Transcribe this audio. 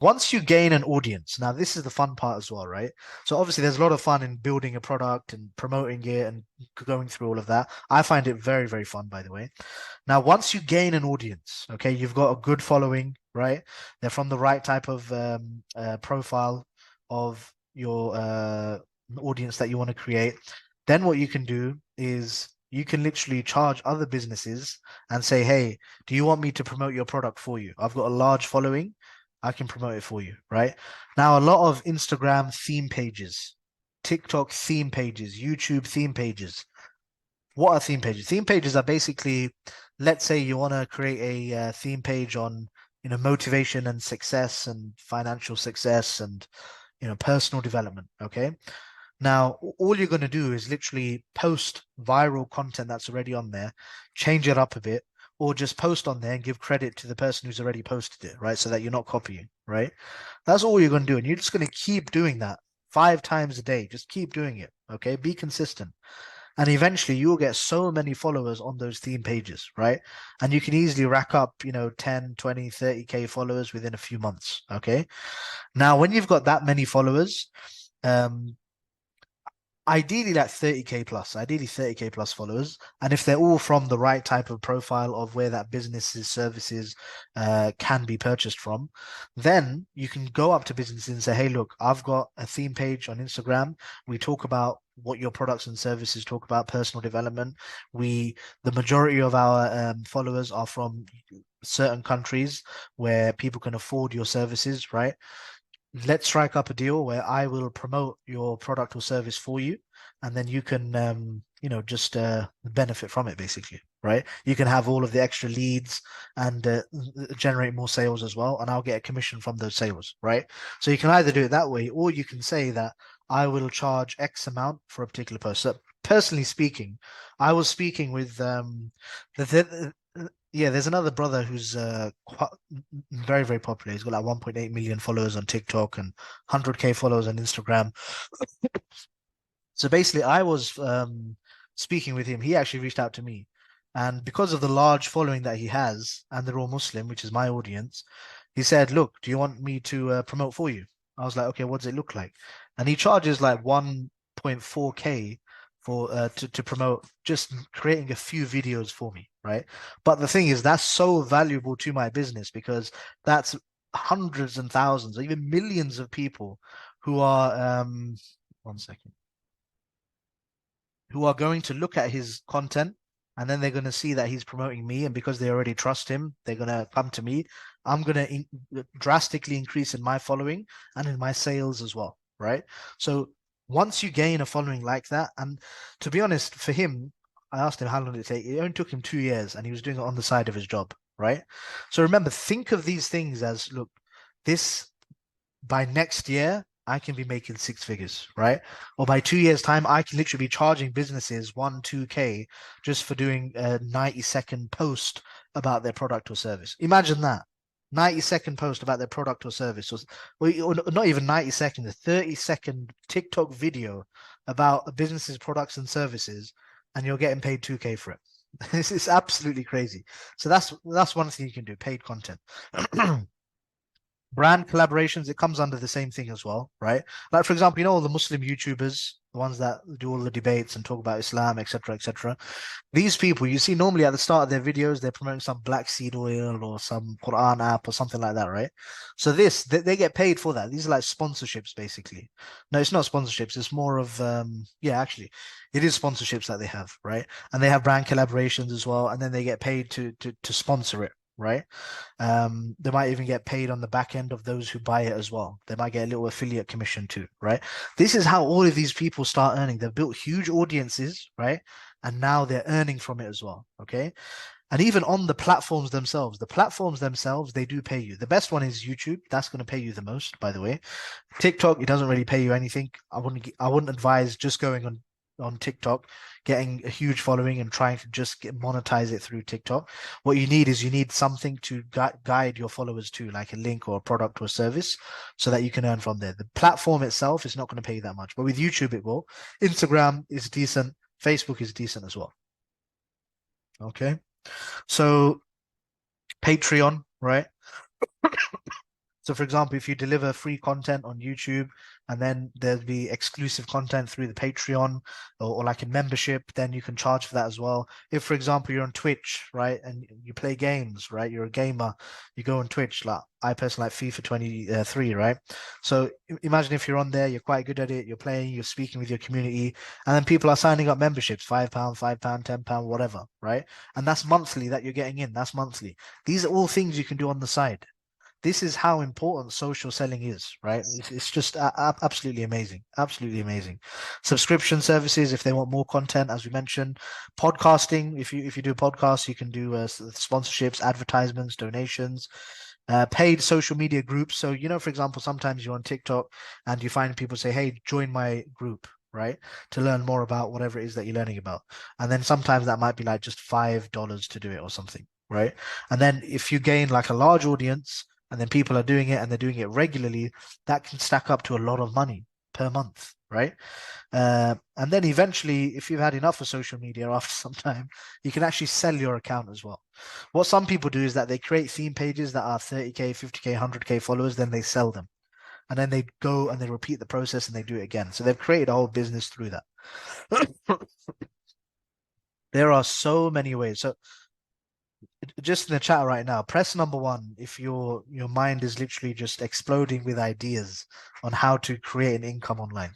once you gain an audience, now this is the fun part as well, right? So obviously there's a lot of fun in building a product and promoting it and going through all of that. I find it very, very fun, by the way. Now, once you gain an audience, okay, you've got a good following, right? They're from the right type of profile of your audience that you want to create. Then what you can do is you can literally charge other businesses and say, hey, do you want me to promote your product for you? I've got a large following. I can promote it for you, right? Now, a lot of Instagram theme pages, TikTok theme pages, YouTube theme pages. What are theme pages? Theme pages are basically, let's say you want to create a theme page on, motivation and success and financial success and, personal development. Okay. Now, all you're going to do is literally post viral content that's already on there, change it up a bit, or just post on there and give credit to the person who's already posted it, right? So that you're not copying, right? That's all you're going to do. And you're just going to keep doing that 5 times a day. Just keep doing it, okay? Be consistent. And eventually you'll get so many followers on those theme pages, right? And you can easily rack up, 10, 20, 30K followers within a few months, okay? Now, when you've got that many followers, um, ideally like 30K plus, ideally 30K plus followers. And if they're all from the right type of profile of where that business's services can be purchased from, then you can go up to businesses and say, hey, look, I've got a theme page on Instagram. We talk about what your products and services talk about, personal development. The majority of our followers are from certain countries where people can afford your services, right? Let's strike up a deal where I will promote your product or service for you, and then you can, just benefit from it, basically, right? You can have all of the extra leads and generate more sales as well, and I'll get a commission from those sales, right? So you can either do it that way, or you can say that I will charge X amount for a particular post. So personally speaking, I was speaking with yeah, there's another brother who's quite very, very popular. He's got like 1.8 million followers on TikTok and 100K followers on Instagram. So basically, I was speaking with him. He actually reached out to me. And because of the large following that he has, and they're all Muslim, which is my audience, he said, look, do you want me to promote for you? I was like, okay, what does it look like? And he charges like 1.4K for to promote just creating a few videos for me, right? But the thing is, that's so valuable to my business because that's hundreds and thousands, or even millions of people who are one second who are going to look at his content and then they're going to see that he's promoting me. And because they already trust him, they're going to come to me. I'm going to drastically increase in my following and in my sales as well. Right. So once you gain a following like that, and to be honest, for him, I asked him how long did it take. It only took him 2 years and he was doing it on the side of his job. Right. So remember, think of these things as look, this by next year, I can be making 6 figures, right? Or by 2 years' time, I can literally be charging businesses 2K just for doing a 90-second post about their product or service. Imagine that. 90-second post about their product or service, or not even 90 seconds, a 30-second TikTok video about a business's products and services, and you're getting paid 2K for it. It's absolutely crazy. So that's one thing you can do, paid content. Brand collaborations, it comes under the same thing as well, right? Like for example, all the Muslim YouTubers, the ones that do all the debates and talk about Islam, etc., etc. These people, you see, normally at the start of their videos, they're promoting some black seed oil or some Quran app or something like that, right? So they get paid for that. These are like sponsorships, basically. No, it's not sponsorships. It's more of yeah, actually, it is sponsorships that they have, right? And they have brand collaborations as well, and then they get paid to sponsor it, right? They might even get paid on the back end of those who buy it as well. They might get a little affiliate commission too, right? This is how all of these people start earning. They've built huge audiences, right? And now they're earning from it as well. Okay. And even on the platforms themselves, they do pay you. The best one is YouTube. That's going to pay you the most, by the way. TikTok, it doesn't really pay you anything. I wouldn't advise just going on TikTok, getting a huge following and trying to just monetize it through TikTok. What you need something to guide your followers to, like a link or a product or a service, so that you can earn from there. The platform itself is not going to pay you that much, but with YouTube it will. Instagram is decent. Facebook is decent as well. Okay. So Patreon, right? So, for example, if you deliver free content on YouTube and then there'll be exclusive content through the Patreon or like a membership, then you can charge for that as well. If, for example, you're on Twitch, right, and you play games, right, you're a gamer, you go on Twitch, like I personally like FIFA 23, right? So imagine if you're on there, you're quite good at it, you're playing, you're speaking with your community, and then people are signing up memberships, £5, £5, £10, whatever, right? And that's monthly that you're getting in. That's monthly. These are all things you can do on the side. This is how important social selling is, right? It's just absolutely amazing, absolutely amazing. Subscription services, if they want more content, as we mentioned, podcasting. If you do podcasts, you can do sponsorships, advertisements, donations. Paid social media groups. So, for example, sometimes you're on TikTok and you find people say, hey, join my group, right? To learn more about whatever it is that you're learning about. And then sometimes that might be like just $5 to do it or something, right? And then if you gain like a large audience and then people are doing it and they're doing it regularly, that can stack up to a lot of money per month, right? And then eventually, if you've had enough of social media after some time, you can actually sell your account as well. What some people do is that they create theme pages that are 30K, 50K, 100K followers, then they sell them. And then they go and they repeat the process and they do it again. So they've created a whole business through that. There are so many ways. So just in the chat right now, press number one if your mind is literally just exploding with ideas on how to create an income online.